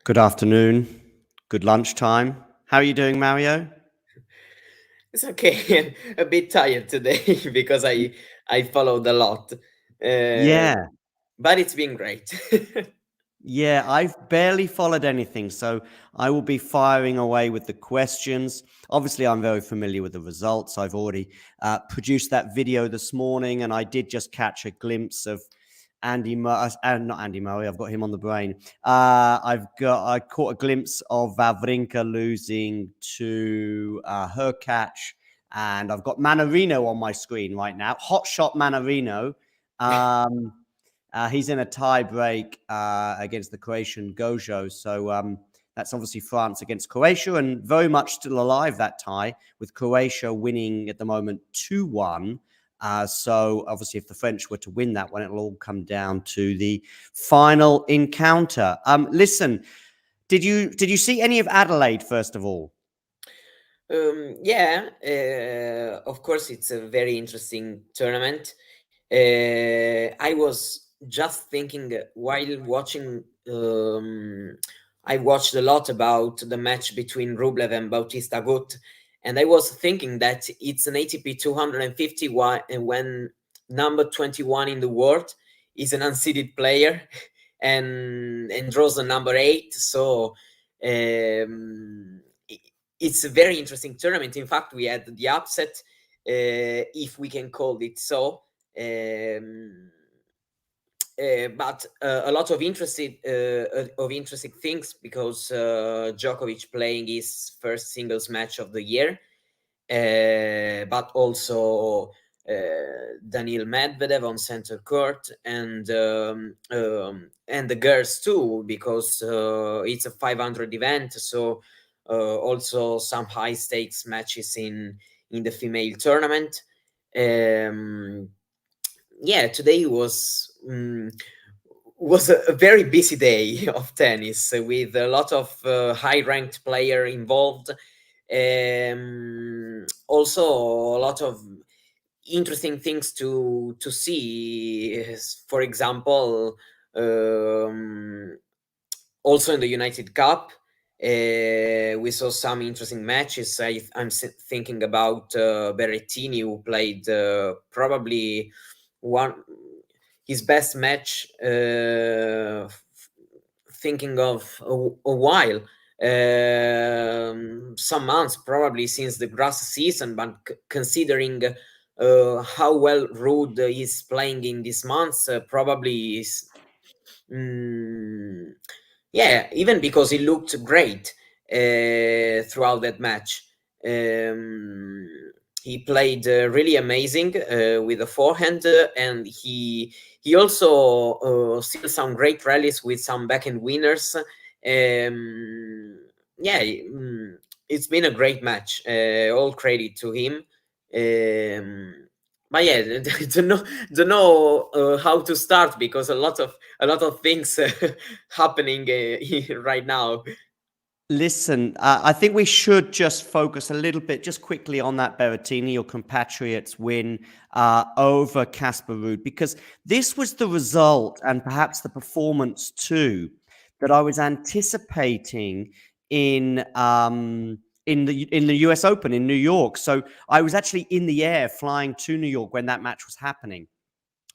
Good afternoon. Good lunchtime. How are you doing, Mario? It's okay. A bit tired today because Y- I followed a lot, Yeah, but it's been great. yeah, I've barely followed anything, so I will be firing away with the questions. Obviously, I'm very familiar with the results. I've already produced that video this morning, and I did just catch a glimpse of not Andy Murray. I've got him on the brain. I caught a glimpse of Wawrinka losing to Hurkacz, and I've got Manarino on my screen right now. Hot shot Manarino. Um, he's in a tie break against the Croatian Gojo. So that's obviously France against Croatia, and very much still alive, that tie, with Croatia winning at the moment 2-1. So obviously, if the French were to win that one, it'll all come down to the final encounter. Listen, did you see any of Adelaide first of all? Yeah, of course, it's a very interesting tournament. I was just thinking while watching. I watched a lot about the match between Rublev and Bautista Agut, and I was thinking that it's an ATP 250 when number 21 in the world is an unseeded player and draws the number 8. So um, it's a very interesting tournament. In fact, we had the upset, if we can call it so. But a lot of interesting things because Djokovic playing his first singles match of the year, but also Daniil Medvedev on center court and the girls too, because it's a 500 event. So also some high stakes matches in the female tournament. Um, yeah, today was a very busy day of tennis with a lot of high ranked player involved. Also a lot of interesting things to see. For example, um, also in the United Cup, we saw some interesting matches. I'm thinking about Berrettini, who played probably one his best match. Thinking of a while, some months probably since the grass season, but considering how well Rude is playing in these months, probably is. Mm, yeah, even because he looked great throughout that match. Um, he played really amazing with the forehand, and he also still some great rallies with some backhand winners. Yeah, it's been a great match. All credit to him. Um, but yeah, don't know how to start because a lot of things happening right now. Listen, I think we should just focus a little bit, just quickly, on that Berrettini, your compatriot's win over Casper Ruud, because this was the result and perhaps the performance too that I was anticipating in the US Open in New York. So I was actually in the air flying to New York when that match was happening.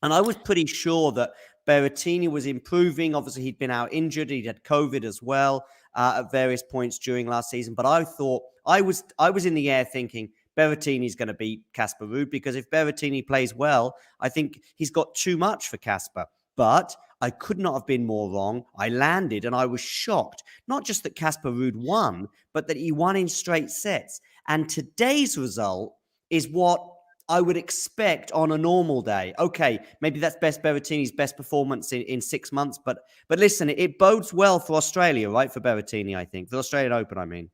And I was pretty sure that Berrettini was improving. Obviously, he'd been out injured. He'd had COVID as well at various points during last season. But I thought I was in the air thinking Berrettini's going to beat Casper Ruud, because if Berrettini plays well, I think he's got too much for Casper. But I could not have been more wrong. I landed and I was shocked. Not just that Casper Ruud won, but that he won in straight sets. And today's result is what I would expect on a normal day. Okay, maybe that's Berrettini's best performance in 6 months, but listen, it bodes well for Australia, right? For Berrettini, I think. For the Australian Open, I mean.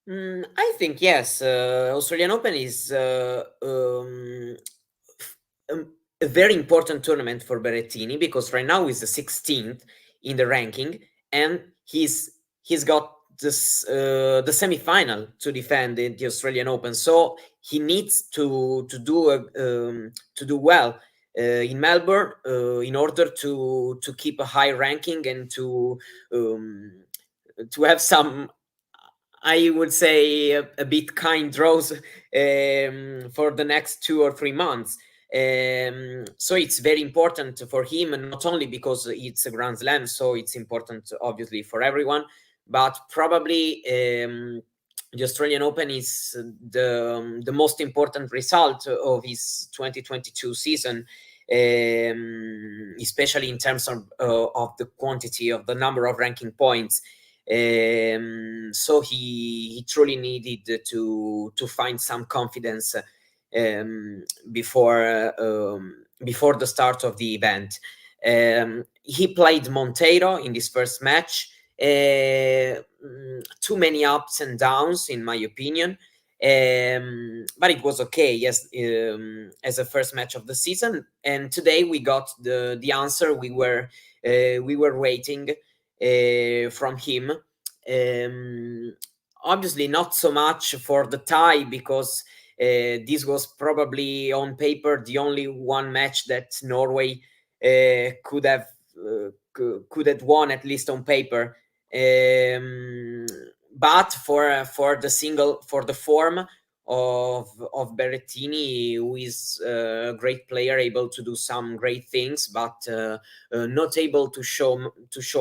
I think yes. Australian Open is a very important tournament for Berrettini because right now he's the 16th in the ranking, and he's got this the semi-final to defend the Australian Open. So he needs to do well in Melbourne in order to keep a high ranking and to have some, I would say, a bit kind draws for the next 2 or 3 months. So it's very important for him, and not only because it's a Grand Slam, so it's important obviously for everyone, but probably the Australian Open is the most important result of his 2022 season, especially in terms of the quantity of the number of ranking points. So he truly needed to find some confidence before the start of the event. He played Monteiro in this first match. Too many ups and downs, in my opinion. But it was okay, yes, as a first match of the season. And today we got the answer we were waiting from him. Obviously, not so much for the tie, because this was probably on paper the only one match that Norway could have won, at least on paper. But for the form of Berrettini, who is a great player, able to do some great things, but not able to show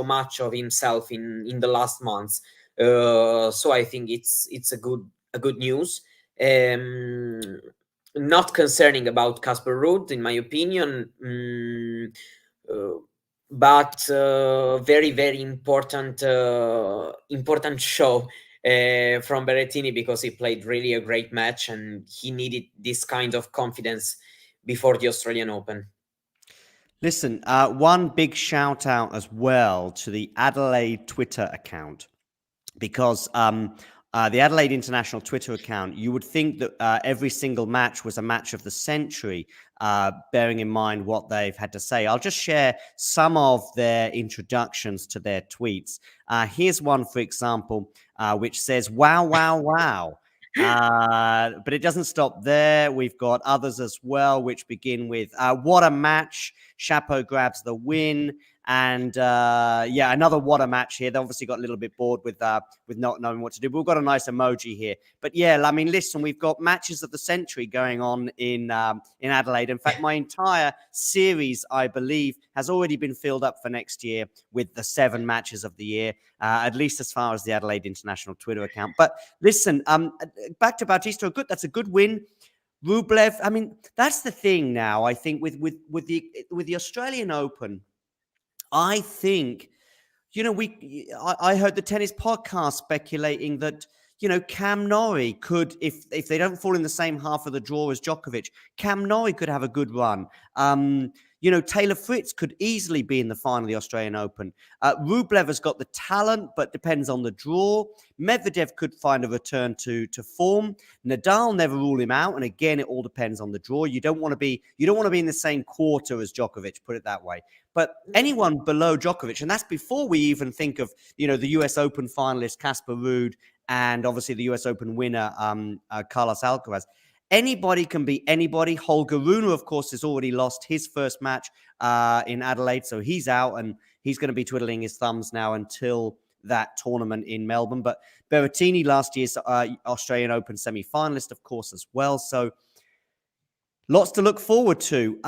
much of himself in the last months. So I think it's a good news. Not concerning about Casper Ruud, in my opinion, but very, very important show from Berrettini, because he played really a great match and he needed this kind of confidence before the Australian Open. Listen, one big shout out as well to the Adelaide Twitter account, because the Adelaide International Twitter account, you would think that every single match was a match of the century, bearing in mind what they've had to say. I'll just share some of their introductions to their tweets. Here's one, for example, which says, "Wow, wow, wow." But it doesn't stop there. We've got others as well, which begin with, "What a match. Chapeau grabs the win." And another what a match here. They obviously got a little bit bored with not knowing what to do. But we've got a nice emoji here. But yeah, I mean, listen, we've got matches of the century going on in Adelaide. In fact, my entire series, I believe, has already been filled up for next year with the 7 matches of the year, at least as far as the Adelaide International Twitter account. But listen, back to Bautista Agut. That's a good win. Rublev. I mean, that's the thing now. I think with the Australian Open, I think, I heard the tennis podcast speculating that, Cam Norrie could, if they don't fall in the same half of the draw as Djokovic, Cam Norrie could have a good run. Taylor Fritz could easily be in the final of the Australian Open. Rublev has got the talent, but depends on the draw. Medvedev could find a return to form. Nadal, never rule him out. And again, it all depends on the draw. You don't want to be in the same quarter as Djokovic, put it that way. But anyone below Djokovic, and that's before we even think of, the US Open finalist Casper Ruud and obviously the US Open winner, Carlos Alcaraz. Anybody can beat anybody. Holger Rune, of course, has already lost his first match in Adelaide, so he's out, and he's going to be twiddling his thumbs now until that tournament in Melbourne. But Berrettini, last year's Australian Open semi-finalist, of course, as well. So lots to look forward to.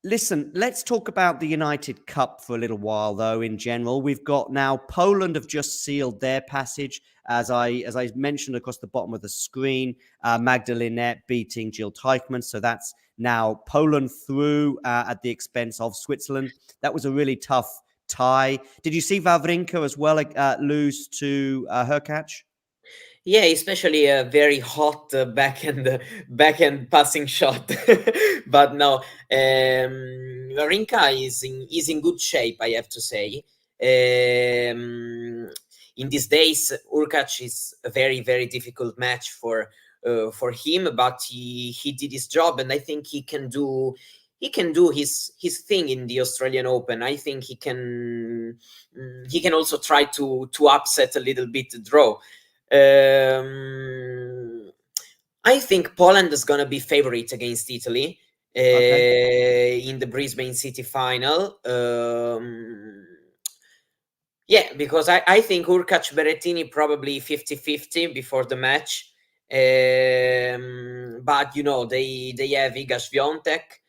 Listen, let's talk about the United Cup for a little while, though, in general. We've got now Poland have just sealed their passage, as I mentioned across the bottom of the screen, Magdalena beating Jill Teichmann. So that's now Poland through at the expense of Switzerland. That was a really tough tie. Did you see Wawrinka as well lose to Hurkacz? Yeah, especially a very hot backhand passing shot. But no, Wawrinka is in good shape, I have to say. In these days, Hurkacz is a very, very difficult match for him, but he did his job, and I think he can do his thing in the Australian Open. I think he can also try to upset a little bit the draw. I think Poland is going to be favorite against Italy. in the Brisbane City final. Yeah, because I think Urkac Berrettini probably 50-50 before the match. But they have Iga Swiatek.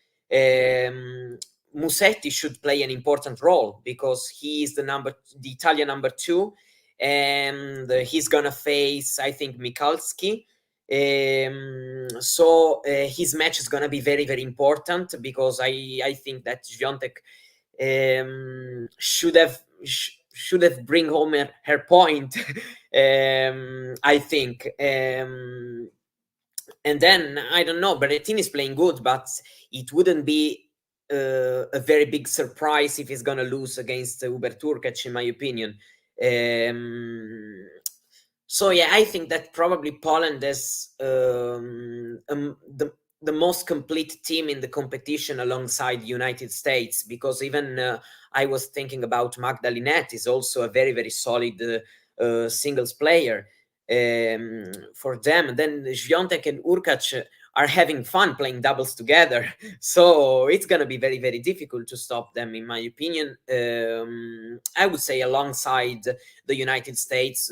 Musetti should play an important role because he is the Italian number 2, and he's gonna face, I think, Michalski. So his match is gonna be very, very important because I think that Swiatek should have bring home her point. I think. And then I don't know. Berrettini is playing good, but it wouldn't be a very big surprise if he's gonna lose against Hubert Hurkacz, in my opinion. So yeah, I think that probably Poland has the most complete team in the competition alongside the United States, because even I was thinking about Magda Linette is also a very, very solid singles player for them. And then Swiatek and Urkac are having fun playing doubles together. So it's going to be very, very difficult to stop them, in my opinion. I would say alongside the United States,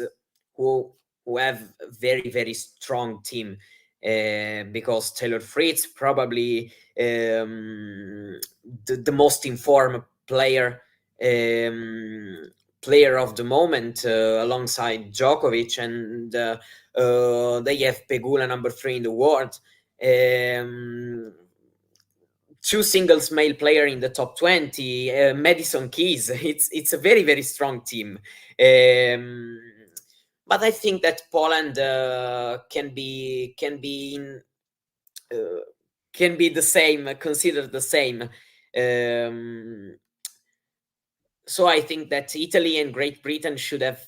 who have a very, very strong team. Because Taylor Fritz probably the most informed player of the moment, alongside Djokovic, and they have Pegula number 3 in the world. Two singles male player in the top 20, Madison Keys. It's a very, very strong team. But I think that Poland can be the same, considered the same. So I think that Italy and Great Britain should have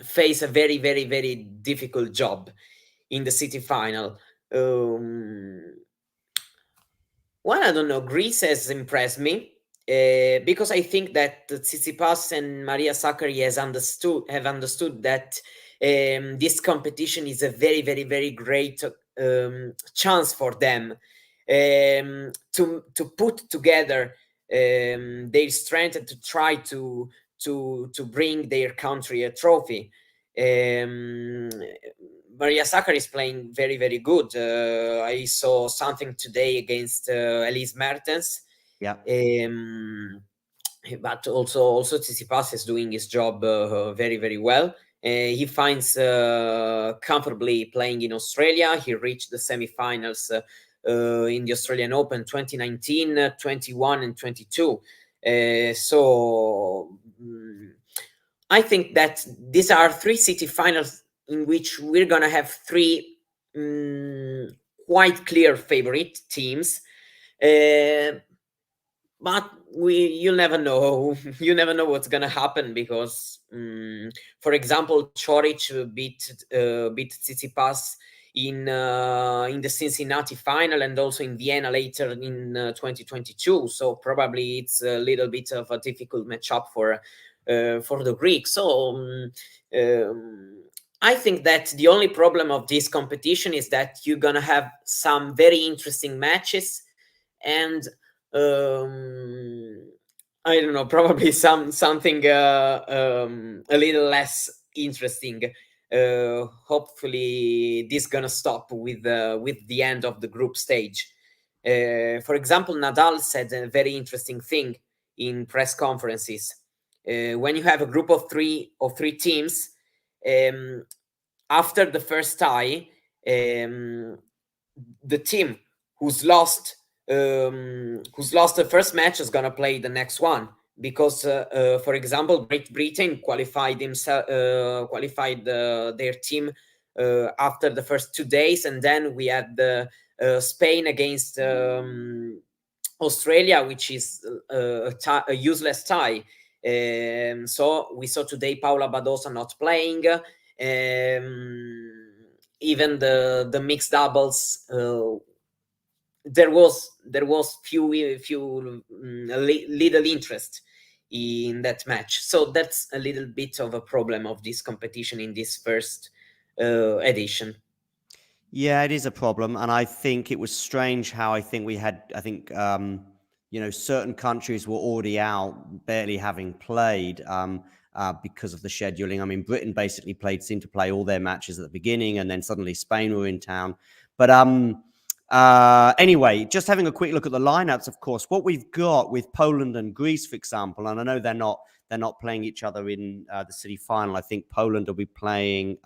faced a very, very, very difficult job in the city final. Well, I don't know. Greece has impressed me because I think that Tsitsipas and Maria Sakkari have understood that this competition is a very, very, very great chance for them to put together their strength and to try to bring their country a trophy. Maria Sakkari is playing very, very good. I saw something today against Elise Mertens. Yeah. But also Tsitsipas is doing his job very, very well. He finds comfortably playing in Australia. He reached the semifinals in the Australian Open 2019, 21, and 22. So I think that these are 3 city finals in which we're gonna have 3 quite clear favorite teams. But you'll never know. You never know what's gonna happen because, for example, Chorich beat Tsitsipas in the Cincinnati final and also in Vienna later in 2022. So probably it's a little bit of a difficult matchup for the Greeks. So I think that the only problem of this competition is that you're gonna have some very interesting matches and I don't know, probably something a little less interesting. Hopefully this gonna stop with the end of the group stage. For example, Nadal said a very interesting thing in press conferences. When you have a group of three teams, after the first tie, the team who's lost the first match is gonna play the next one, because for example, Great Britain qualified their team after the first 2 days, and then we had the Spain against Australia, which is a useless tie. So we saw today Paula Badosa not playing. Even the mixed doubles, there was little interest in that match. So that's a little bit of a problem of this competition in this first edition. Yeah, it is a problem, and I think it was strange how certain countries were already out, barely having played because of the scheduling. I mean, Britain basically seemed to play all their matches at the beginning, and then suddenly Spain were in town. But anyway, just having a quick look at the lineups, of course, what we've got with Poland and Greece, for example, and I know they're not playing each other in the city final. I think Poland will be playing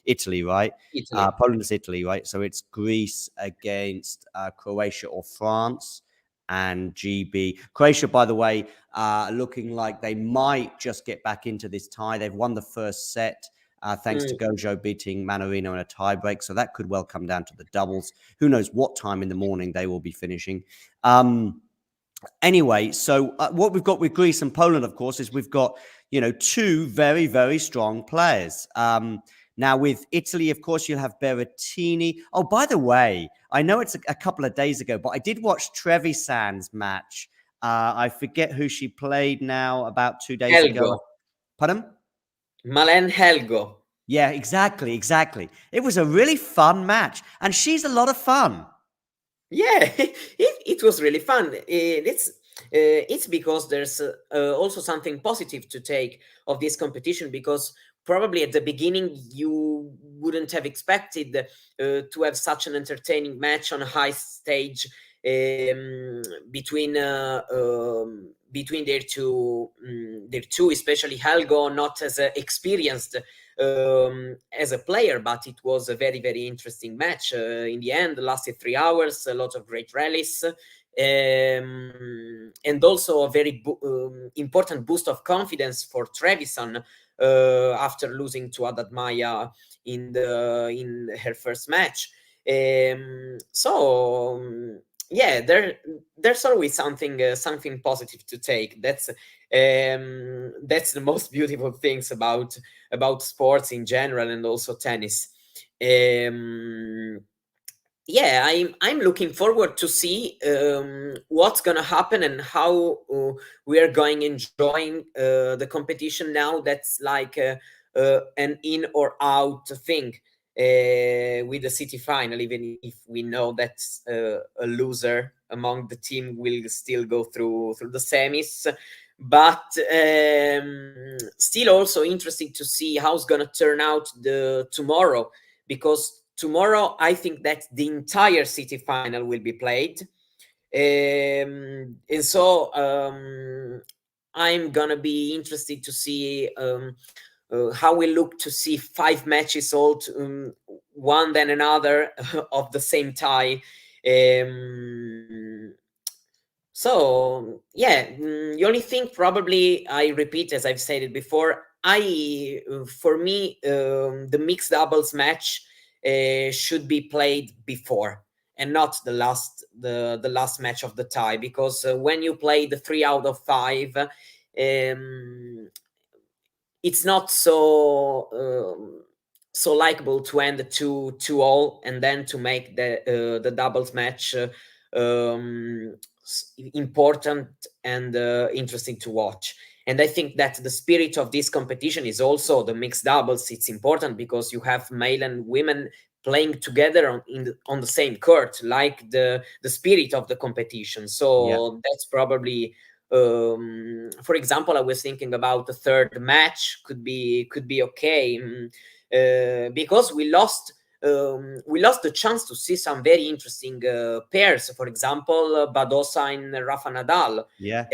Italy, right? Italy. Poland is Italy, right? So it's Greece against Croatia or France and GB. Croatia, by the way, looking like they might just get back into this tie. They've won the first set thanks to Gojo beating Manarino in a tiebreak. So that could well come down to the doubles. Who knows what time in the morning they will be finishing. Anyway, so what we've got with Greece and Poland, of course, is we've got, two very, very strong players. Now, with Italy, of course, you'll have Berrettini. Oh, by the way, I know it's a couple of days ago, but I did watch Trevisan's match. I forget who she played now, about 2 days Helgo. ago. Pardon? Malen Helgo. Yeah, exactly. It was a really fun match, and she's a lot of fun. Yeah, it was really fun. It's because there's also something positive to take of this competition, because probably at the beginning you wouldn't have expected to have such an entertaining match on a high stage between their two, especially Helgo, not as experienced as a player, but it was a very, very interesting match. In the end, lasted 3 hours, a lot of great rallies, and also a very important boost of confidence for Trevisan after losing to Haddad Maia in her first match. Yeah, there's always something positive to take. That's the most beautiful things about sports in general, and also tennis. Yeah, I'm looking forward to see what's gonna happen and how we are going enjoying the competition now. That's like an in or out thing with the city final, even if we know that a loser among the team will still go through the semis. But still also interesting to see how it's gonna turn out the tomorrow, because tomorrow I think that the entire city final will be played. And so I'm gonna be interested to see how we look to see 5 matches all one then another of the same tie. So yeah, the only thing, probably I repeat as I've said it before, for me the mixed doubles match should be played before and not the last match of the tie, because when you play the 3 out of 5, it's not so likable to end the 2-2 and then to make the doubles match important and interesting to watch. And I think that the spirit of this competition is also the mixed doubles. It's important because you have male and women playing together on the same court, like the spirit of the competition. So that's probably for example, I was thinking about the third match could be okay, because we lost the chance to see some very interesting pairs. For example, Badosa and Rafa Nadal. Yeah.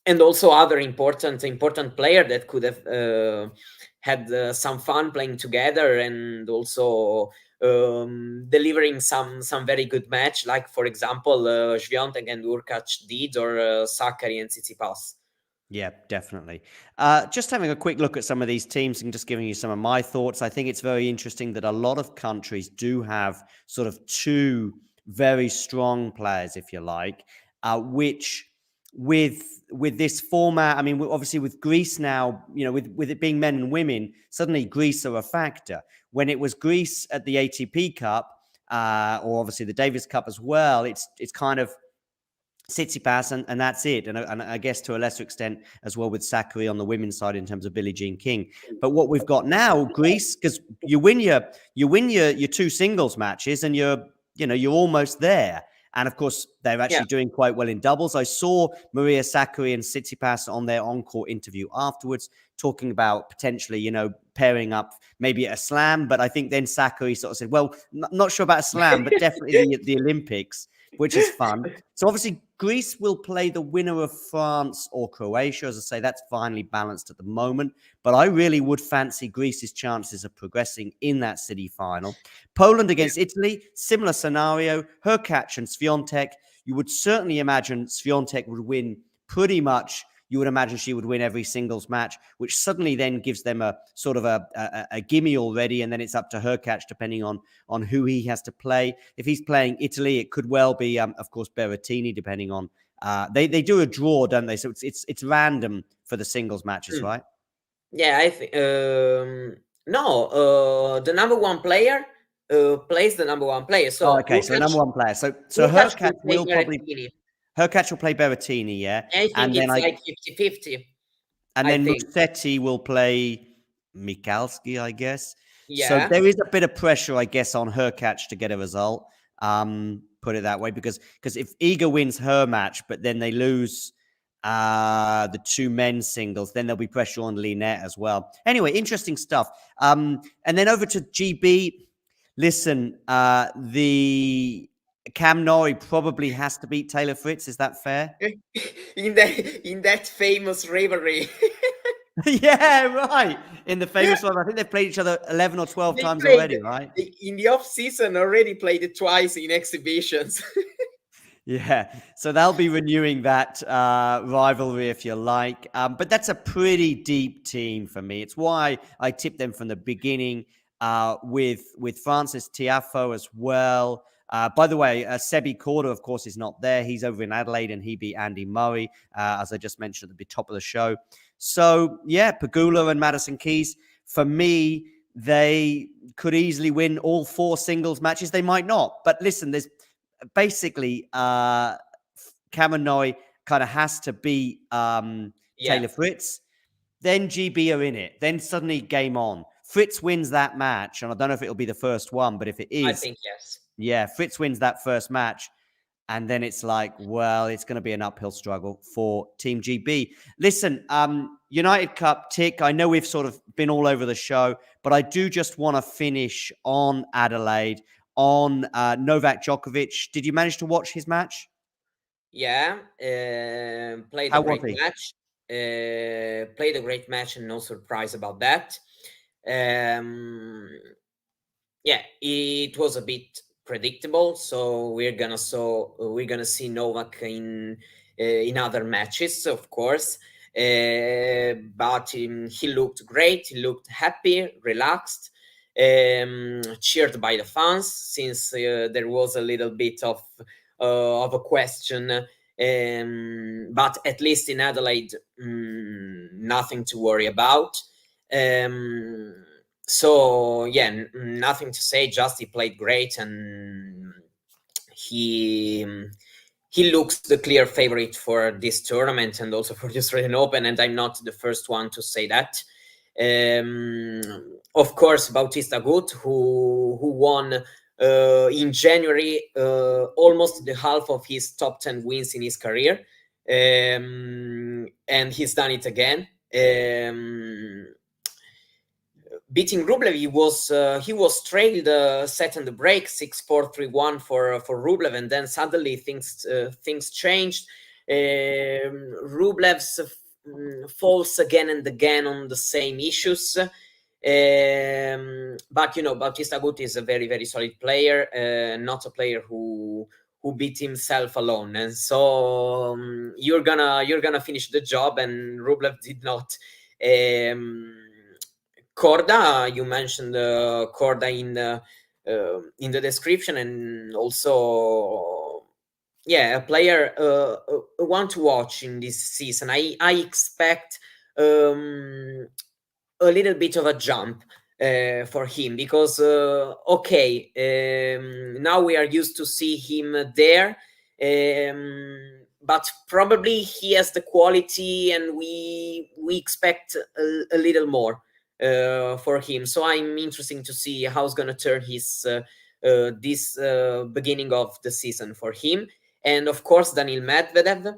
And also other important player that could have had some fun playing together, and also delivering some very good match, like for example Swiatek and Urkac did, or Sakkari and Tsitsipas. Yeah, definitely. Just having a quick look at some of these teams and just giving you some of my thoughts. I think it's very interesting that a lot of countries do have sort of two very strong players, if you like, which with this format, I mean, obviously with Greece now, with it being men and women, suddenly Greece are a factor. When it was Greece at the ATP Cup, or obviously the Davis Cup as well, it's kind of Tsitsipas, and that's it. And I guess to a lesser extent as well with Sakkari on the women's side in terms of Billie Jean King. But what we've got now, Greece, because you win your two singles matches, and you're almost there. And of course, they're actually doing quite well in doubles. I saw Maria Sakkari and Tsitsipas on their on-court interview afterwards, talking about potentially, pairing up maybe at a slam. But I think then Sakkari sort of said, well, not sure about a slam, but definitely the Olympics, which is fun. So obviously, Greece will play the winner of France or Croatia. As I say, that's finally balanced at the moment. But I really would fancy Greece's chances of progressing in that city final. Poland against Italy, similar scenario. Hurkacz and Swiatek. You would certainly imagine Swiatek would win pretty much. You would imagine she would win every singles match, which suddenly then gives them a sort of a gimme already, and then it's up to Hurkacz depending on who he has to play. If he's playing Italy, it could well be, of course, Berrettini, depending on they do a draw, don't they? So it's random for the singles matches, right? Yeah, I think no. The number one player plays the number one player. So okay, so the number one player. So Hurkacz will probably. Hurkacz will play Berrettini, yeah. I think it's like 50-50. And then Musetti will play Michalski, I guess. Yeah. So there is a bit of pressure, I guess, on Hurkacz to get a result. Put it that way, because if Iga wins her match, but then they lose the two men's singles, then there'll be pressure on Linette as well. Anyway, interesting stuff. And then over to GB. Listen, the Cam Norrie probably has to beat Taylor Fritz. Is that fair? in that famous rivalry. Yeah, right. In the famous one, I think they've played each other 11 or 12 times already, right? In the off season, already played it twice in exhibitions. Yeah, so they'll be renewing that rivalry, if you like. But that's a pretty deep team for me. It's why I tipped them from the beginning with Francis Tiafoe as well. By the way, Sebi Korda, of course, is not there. He's over in Adelaide, and he beat Andy Murray, as I just mentioned at the top of the show. So, yeah, Pegula and Madison Keys, for me, they could easily win all four singles matches. They might not. But listen, there's basically Cameron Norrie kind of has to beat Taylor Fritz. Then GB are in it. Then suddenly game on. Fritz wins that match, and I don't know if it'll be the first one, but if it is, I think yes. Yeah, Fritz wins that first match, and then it's like, well, it's going to be an uphill struggle for Team GB. Listen, United Cup tick. I know we've sort of been all over the show, but I do just want to finish on Adelaide, on Novak Djokovic. Did you manage to watch his match? Yeah, played a great match. Played a great match, and no surprise about that. Yeah, it was a bit predictable. So we're gonna see Novak in other matches, of course. But he looked great. He looked happy, relaxed, cheered by the fans, since there was a little bit of a question. But at least in Adelaide, nothing to worry about. So yeah, nothing to say. Just he played great, and he looks the clear favorite for this tournament and also for the Australian Open. And I'm not the first one to say that. Of course, Bautista Agut, who won in January almost the half of his top 10 wins in his career, and he's done it again. Beating Rublev, he was trailed set in the break 6-4, 3-1 for Rublev, and then suddenly things changed. Rublev's falls again and again on the same issues. But Bautista Agut is a very, very solid player, not a player who beat himself alone, and so you're gonna finish the job, and Rublev did not. Korda, you mentioned Korda in the description, and also, yeah, a player one to watch in this season. I expect a little bit of a jump for him, because now we are used to see him there. but probably he has the quality, and we expect a little more for him. So I'm interested to see how it's going to turn his this beginning of the season for him. And of course, Daniil Medvedev,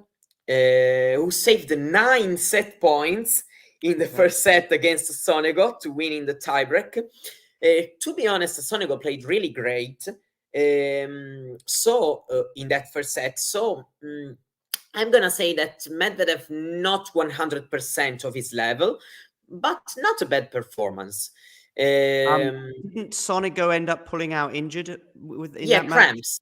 who saved 9 set points in the first set against Sonego to win in the tiebreak. To be honest, Sonego played really great. So in that first set, so I'm gonna say that Medvedev not 100% of his level, but not a bad performance. Didn't Sonego end up pulling out injured in Yeah, that match? cramps.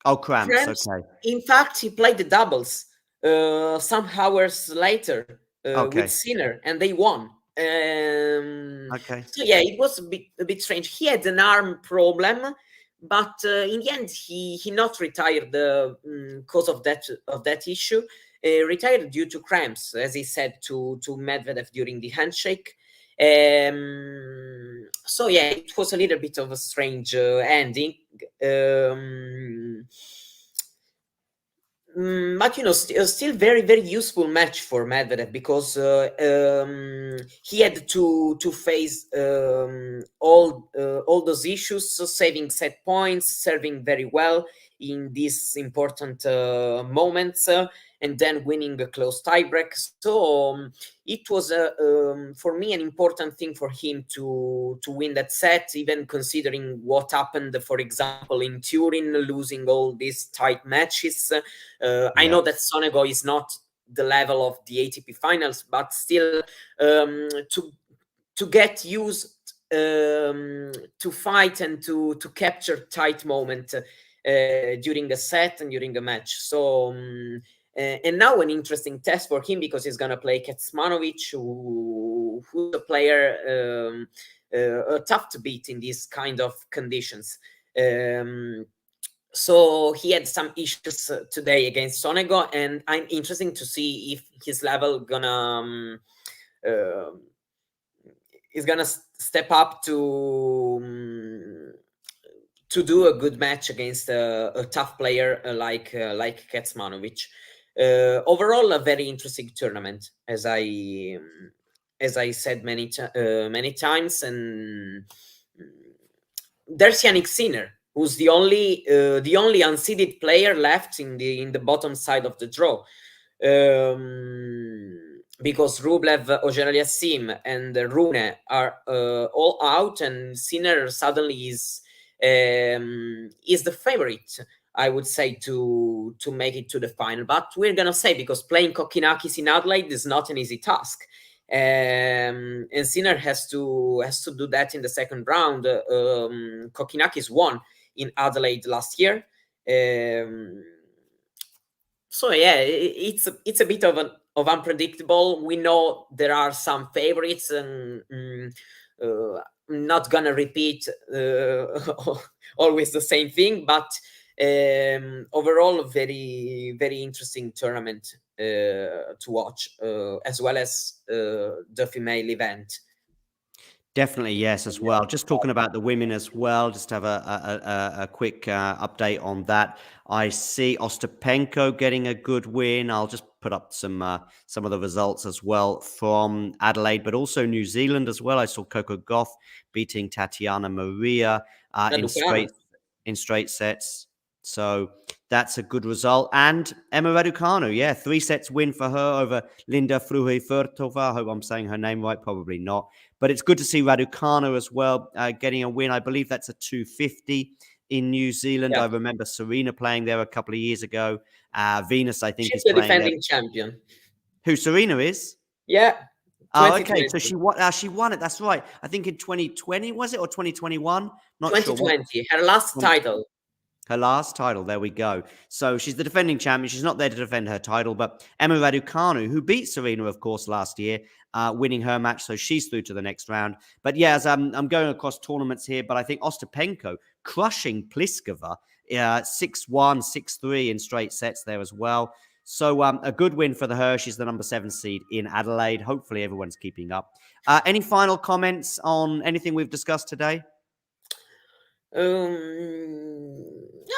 Oh, cramps. Cramps. Okay. In fact, he played the doubles some hours later with Sinner, and they won. Okay. So yeah, it was a bit strange. He had an arm problem, but in the end, he not retired because of that issue. Retired due to cramps, as he said to Medvedev during the handshake. So yeah, it was a little bit of a strange ending. But still very very useful match for Medvedev, because he had to face all those issues, so saving set points, serving very well in these important moments, and then winning a close tiebreak. So it was for me an important thing for him to win that set, even considering what happened, for example, in Turin, losing all these tight matches. I know that Sonego is not the level of the ATP finals, but still to get used to fight and to capture tight moment during a set and during a match. So and now an interesting test for him, because he's going to play Kecmanovic, who's a player tough to beat in these kind of conditions. So he had some issues today against Sonego, and I'm interested to see if his level is gonna step up to do a good match against a tough player like Kecmanovic. Overall, a very interesting tournament, as I said many times. And there's Yannick Sinner, who's the only unseeded player left in the bottom side of the draw, because Rublev, Auger-Aliassime, and Rune are all out, and Sinner suddenly is the favorite, I would say, to make it to the final. But we're gonna say, because playing Kokkinakis in Adelaide is not an easy task. And Sinner has to do that in the second round. Kokkinakis won in Adelaide last year. So yeah, it's a bit of unpredictable. We know there are some favorites, and I'm not gonna repeat always the same thing, but overall, a very very interesting tournament to watch, as well as the female event. Definitely, yes, as well. Just talking about the women as well, just to have a quick update on that. I see Ostapenko getting a good win. I'll just put up some of the results as well from Adelaide, but also New Zealand as well. I saw Coco Gauff beating Tatiana Maria in straight sets. So that's a good result. And Emma Raducanu, yeah, 3 sets win for her over Linda Fruhvirtova. I hope I'm saying her name right, probably not. But it's good to see Raducanu as well getting a win. I believe that's a 250 in New Zealand. Yeah. I remember Serena playing there a couple of years ago. Venus, I think, she's is the playing defending there. champion. Who, Serena is? Yeah. Oh, okay. So she won it. That's right. I think in 2020, was it, or 2021? Not 2020. Sure. Her last title. Her last title. There we go. So she's the defending champion. She's not there to defend her title, but Emma Raducanu, who beat Serena, of course, last year, winning her match. So she's through to the next round. But yeah, as I'm going across tournaments here, but I think Ostapenko crushing Pliskova 6-1, 6-3 in straight sets there as well. So a good win for her. She's the number 7 seed in Adelaide. Hopefully everyone's keeping up. Any final comments on anything we've discussed today?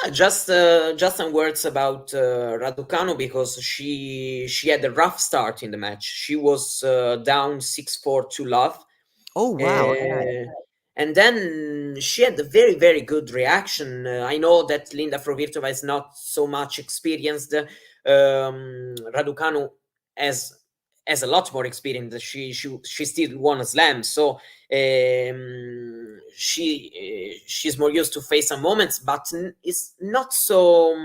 Yeah, Yeah, just some words about Raducanu, because she had a rough start in the match. She was down 6-4 to love. Oh, wow. Okay. And then she had a very, very good reaction. I know that Linda Fruvirtova is not so much experienced. Raducanu has has a lot more experience. She still won a slam, so she's more used to face some moments, but it's not so.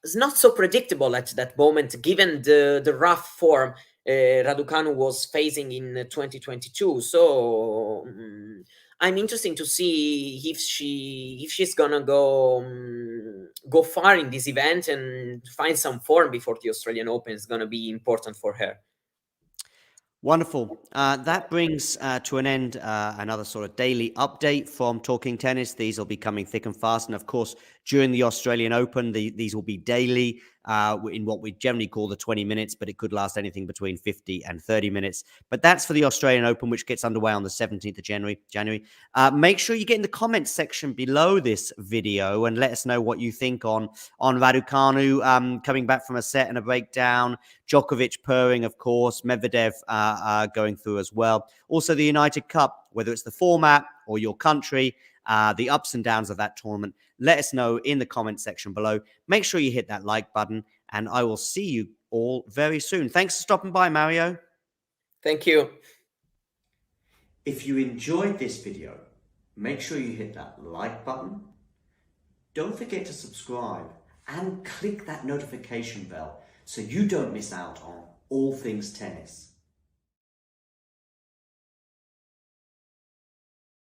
It's not so predictable at that moment, given the rough form Raducanu was facing in 2022. So I'm interested to see if she's gonna go far in this event and find some form before the Australian Open is gonna be important for her. Wonderful. That brings to an end another sort of daily update from Talking Tennis. These will be coming thick and fast. And of course, during the Australian Open, these will be daily in what we generally call the 20 minutes, but it could last anything between 50 and 30 minutes. But that's for the Australian Open, which gets underway on the 17th of January. Make sure you get in the comments section below this video and let us know what you think on Raducanu coming back from a set and a breakdown. Djokovic purring, of course, Medvedev going through as well. Also, the United Cup, whether it's the format or your country, the ups and downs of that tournament. Let us know in the comment section below. Make sure you hit that like button, and I will see you all very soon. Thanks for stopping by, Mario. Thank you. If you enjoyed this video, make sure you hit that like button. Don't forget to subscribe and click that notification bell so you don't miss out on all things tennis.